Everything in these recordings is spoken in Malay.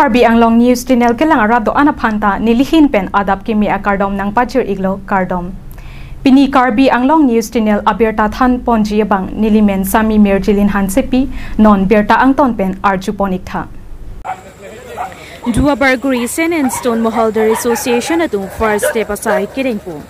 Karbi Anglong News Channel kelang arado anaphanta nilihin pen adap kimi akardom nang pachir iglo kardom. Pini Karbi Anglong News Channel abirta than ponji bang nilimen sami merjilin hansepi non birta angton pen arjuponik tha. Duabarguri Sen and Stone Mohalder Association atu first step aside kerengpo.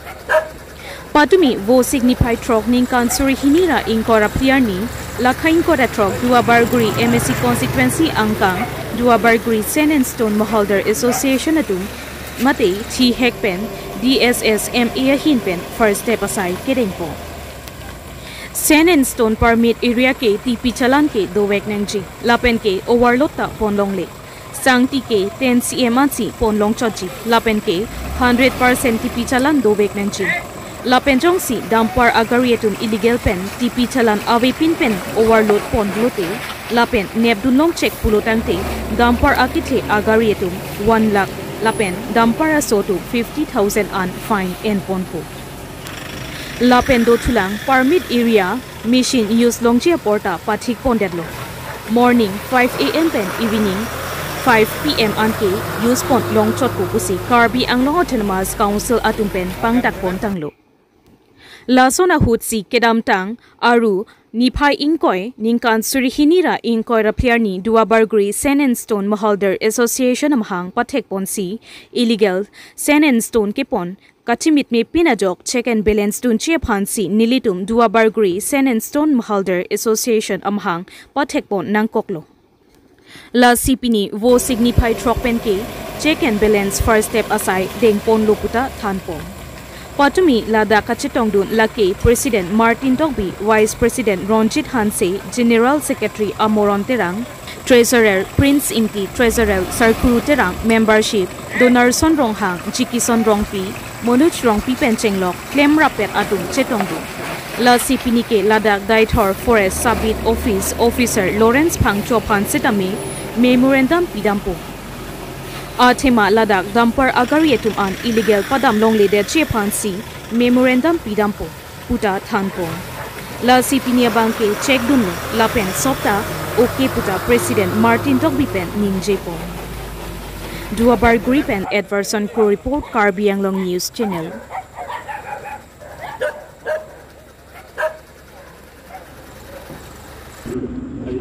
Patumi wo signify trok ning kansuri hinira inkora pliarni lakhain kora trok Duabarguri MSC constituency angkang Duabarguri Sen and Stone Mohalder Association atu mate chi hekpen DSS MA hinpen first step aside kerengpo. Sen and Stone permit area ke TP chalan ke dowek nangji lapen ke overload ta ponlong le. Sangti ke 10 cm ponlong choji lapen ke 100% TP chalan dowek nangji. Lapen jong si dampar agariatum illegal pen TP chalan awe pin pen overload pon blote lapen nebdunlong check pulotangte dampar akite agariatum 1 lakh lapen dampar asotu 50,000 an fine en ponpo. Lapen do tulang permit area machine use longjia porta pathik pondetlo. Morning 5 AM pen evening 5 PM anke use pon long chot ko pusi Karbi Anglong Autonomous Council atumpen pangdak pon tanglo. Lasona hutsi kedam tang aru niphai inkoi ningkan surihinira inkoi rapierni Duabarguri Sen and Stone Mohalder Association amhang pathek ponsi illegal Sen and Stone kepon kachimit me pinajok check and balance dun che phansi nilitum Duabarguri Sen and Stone Mohalder Association amhang pathek pon nangkoklo. La sipini wo signify trokpen ke check and balance first step aside deng pon loputa thanpon. Patumi lada kachitongdun lake President Martin Dogby, Vice President Ronjit Hanse, General Secretary Amoron Terang, Treasurer Prince Inti, Treasurer Sarkuru Terang, Membership Donor Son Ronghang, Jiki Son Rongpi, Monuch Rongpi Penchenglok, Klem Rapet Atum Chetongdun. La Sipinike Ladak Daitor Forest Subit Office Officer Lawrence Pangcho Pansitame, Memorandum Pidampo. Athema Ladak Dampar Agariatum an illegal padam long leder che phansi memorandum pidampo puta thanpo. La Sipinia Banke check dunno lapen sopta okay puta President Martin Dogby pen ningjepo. Duabarguri pen Edverson Pro report Karbi Anglong News Channel.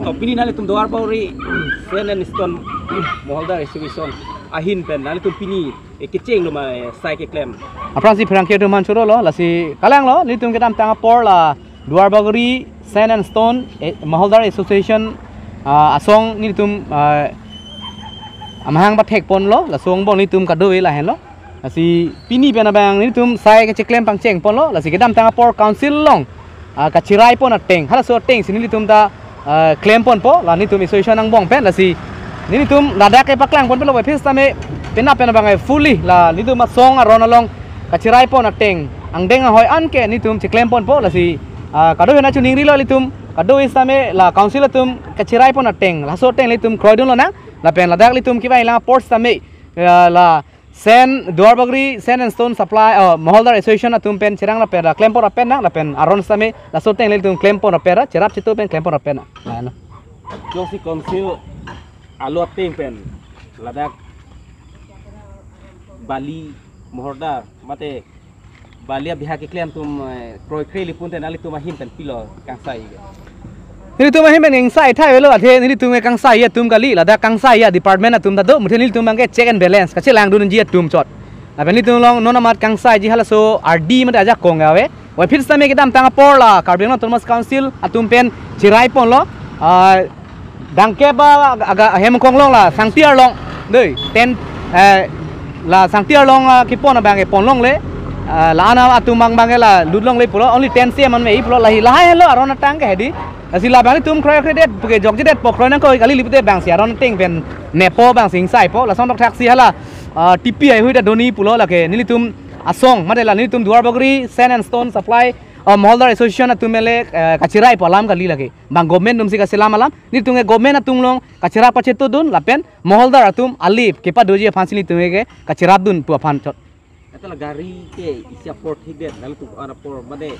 Opini nali tum Duabarguri Sen and Stone Mohalder Association ahin pen nali tum pini keceng luma sai ke claim apransi phirangke do man choro lo lasi kalang lo ni tum kedam tanga por la Duabarguri Sen and Stone Mohalder Association asong ni tum amhang bathek pon lo la song bong ni tum kadoi la hen lo lasi pini pen abang ni tum sai ke claim pang cheng pon lo lasi kedam tanga por council long ka chirai pon ateng hala so ateng sini tum ta claim pon po la ni tum association ang bong pen lasi ni tum ladak ke paklang pon pelo webis tame pena bangai fully la ni tum song aron along kachirai pon ateng ang deng hoi an ke ni tum chiklem pon po la si kado hena chuning ri lo li tum kado istame la council tum kachirai pon ateng la so teng li tum kroidun lo na la pen ladak li tum kibai la ports tame la Sen Duabarguri Sen and Stone Supply Mohalder Association atum pen chirang la pera claim pon apen na la pen aron stame la so teng li tum claim pon apera chirap chitu pen claim pon apena na josi council alo ting pen ladak Bali Mohalder mate Bali biha ke claim tum kroi kreli punte nali tum him pen pilo kangsai ni tum him pen sai thai velo athe ni tum kangsai ya tum kali ladak kangsai ya department atum da do muthe ni tum angke check and balance ka chelang dun ji tum chot la pen ni tum long nona mat kangsai ji hala so RD mate aja kong awe wa phir same ke dam tanga por la Karbi Anglong Autonomous Council atum pen chirai pon lo dangke ba aga hem kong long la sangtiar long dei ten la sangtiar long kipon abang e pon long le la ana atumang bang la ludlong le pulo only 10 cm man me pulo la hi la hello aron tang ke hedi asila bang tum kroy kredet puke jogji det pokroy nang ko kali lipte bang sia aron ting pen nepo bang sing sai po la song dok taxi hala TP ai hui da doni pulo la ke nilitum asong madela nilitum Duabarguri Sen and Stone Supply Mohalder Association atumele kachirai palam kali lagi bang government numsi ka selam alam ni tunge government atunglong kachira pachetu dun lapen Mohalder atum alip kepa doji phansili tunge ke kachira dun pu phan chot Itulah gari ke isi port higden, lalu tu anak port mana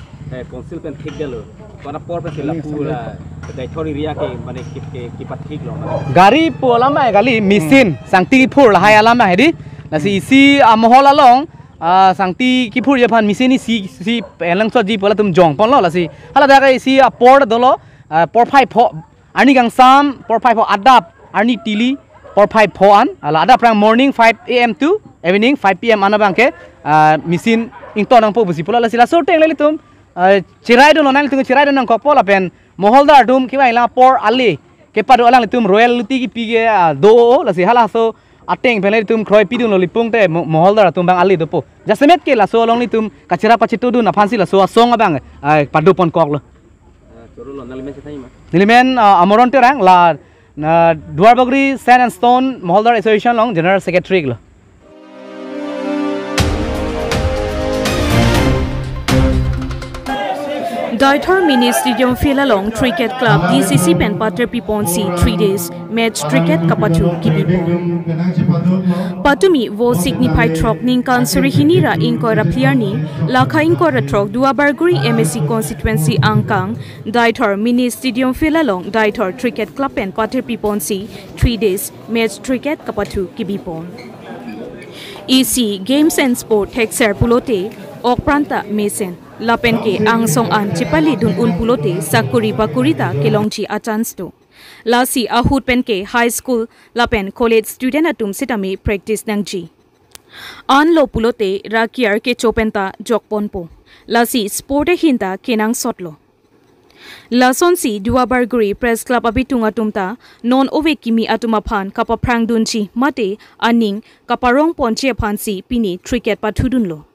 konsil pen higden lo, anak port pen sila pula dari thori ria ke mana kipat hig lo. Gari po lama kali mesin sangti pur lah hai lama hedi, nasi isi amohol along sangti kipur je pan mesin ni si elang so ji pola tum jong pon lo lah si, hala dah ke isi port dolo port pipe po, ani gang sam port pipe po adap, ani tili port pipe po an, ala adap rang morning 5 AM to evening 5 PM ana bang ke mesin ingto nang po busi pola lah sila so teng lali tum cirai do nang tung cirai do nang ko pola pen moholdar dum kiwa ila por ali ke padu alang tum royalty ki pige do la si hala so ateng pen tum kroi pidun lo lipung te moholdar tum bang ali do po jasemet ke la so long ni tum kachira pachitu du na phansi la so song bang padu pon kok lo Coro lo nalimen setai ma. nilimen amoron te rang la Duarbagri Sand and Stone Moholdar Association long General Secretary lo Daithor Mini Stadium Filalong Cricket Club DCC Pen Patre Piponsi 3 days match cricket kapatu kibipon. Patumi wo signify trok ning kansuri hinira inkora player ni lakha inkora trok Duabarguri MSC constituency angkang Daithor Mini Stadium Filalong Daithor Cricket Club Pen Patre Piponsi 3 days match cricket kapatu kibipon. EC Games and Sport Hexer Pulote Okpranta Mason Lapen ke ang song an chipali dun ulpulote sakuri bakurita kelongchi achansto. Lasi ahut pen ke high school lapen college student atum sitami practice nangji. An lo pulote rakiar ke chopenta jokponpo. Lasi sport hinta kenang sotlo. Lason si Duabarguri Press Club abitung atumta non ove kimi atumaphan kapa prang dunchi mate aning kaparong ponche phansi pini cricket pathudunlo.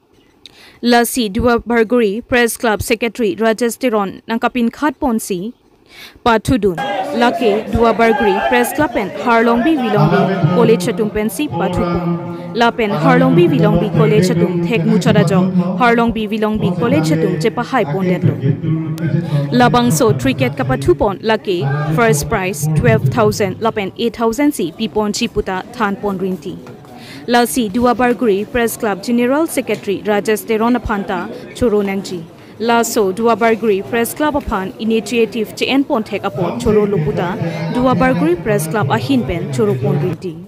Lasi Duabarguri Press Club Secretary Rajesh Tiron nangkapin khat ponsi pathudun lake Duabarguri Press Club and Harlongbi Vilongbi College chatum pensi pathupon lapen Harlongbi Vilongbi College chatum thek muchara jong Harlongbi Vilongbi College chatum chepa hai pondetlo labangso cricket kapathupon lake first prize 12,000 lapen 8,000 si pipon chiputa than pon rinti Lasi Duabarguri Press Club General Secretary Rajesh Teron Phanta Choro Nangji. Laso Duabarguri Press Club upon initiative Chen Pontek upon Choro Luputa, Duabarguri Press Club Ahin Pen Choro Pondriti.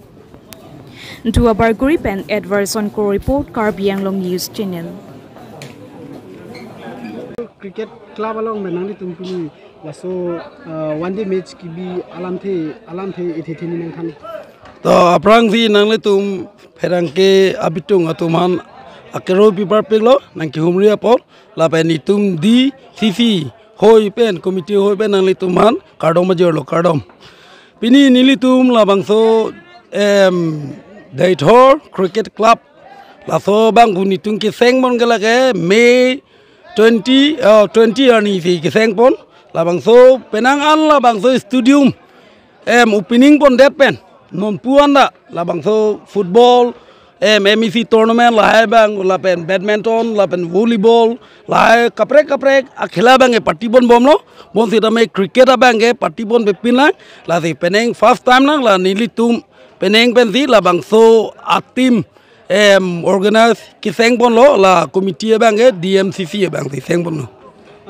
Duabarguri Pen Adverse on Co Report Karbiang Long News Channel. Cricket club along menang tumpuni laso one day match kibi alam the ethethini nang than to aprang si nang le tum Perangke abitung atuman akero piper pelo nangki humria por la peni tum di CC hoi pen committee hoi pen nang lituman kardom major lo kardom pini nilitum la bangso Daithor Cricket Club la so bang bunitung ki seng mon gala ke May 20 ani si ki seng pon la bangso penang an la bangso studium opening pon det pen non puanda la bangso football MEC tournament la bang la pen badminton la pen volleyball la kaprek akhila bang e partibon bomlo bon sita me cricket bang e partibon bepina la si peneng first time nang la nilitum peneng pen si la bangso atim organize kiseng bon lo la committee bang e DMCC bang si seng bon lo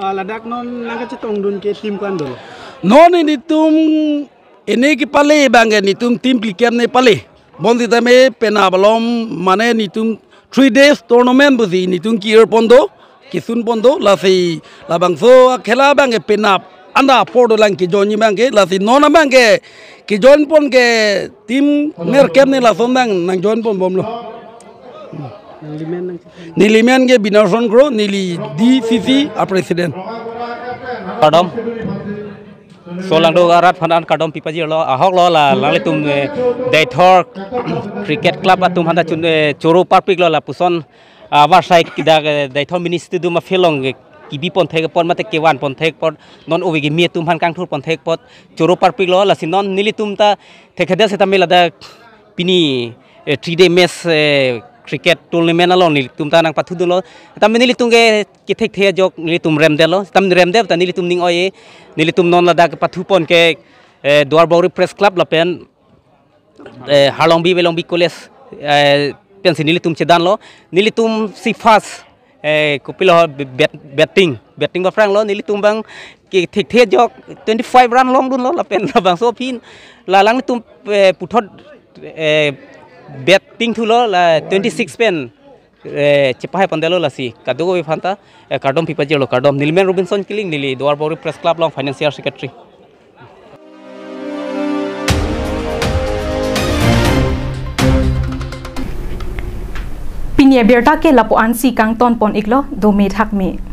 ladak non nang chetong dun ke team kan dol non nilitum ini ki pale bangge nitum tim plikem ne pale bondi tame pena balom mane nitum 3 days tournament buzi nitum ki er pondo kisun pondo la sei la bangso khela bangge pena anda pordo lang ki joni bangge la sei nona bangge ki jon pon ke tim ner kem ne la sondang nang jon pon bomlo nilimen ke binarson gro nili DCC a president Kadom Solang do arat phanan kadom pipaji lo ahok lo la lang tum Daithor Cricket Club atum handa chun choro parpik lo la puson war sai kida Daithor ministry du ma felong kibi pon thek pon mate kewan pon thek pon non ovigi mi tum han kang thur pon thek pot choro parpik lo la sinon nili tum ta thekhada seta mela da pini 3 day match cricket tournament along nili tum ta nang pathu do lo tam nili tunge ki thek the jok nili tum rem de lo tam rem de ta nili tum ning oye nili tum non la da pathu pon ke Duabarguri Press Club la pen Harlongbi Velongbi College pen si nilitum cedan lo nilitum si fast kupilo betting ba frang lo nilitum bang ki thik the jok 25 run long dun lo la pen bang so pin la lang litum puthot betting thu lo la 26 pen cepai pandelo la si kadugo ifanta kardom pipaji lo kardom Nilmen Robinson killing nili Dwarbori Press Club long financial secretary Pinia berta ke lapuan si kang ton pon iklo do me thak me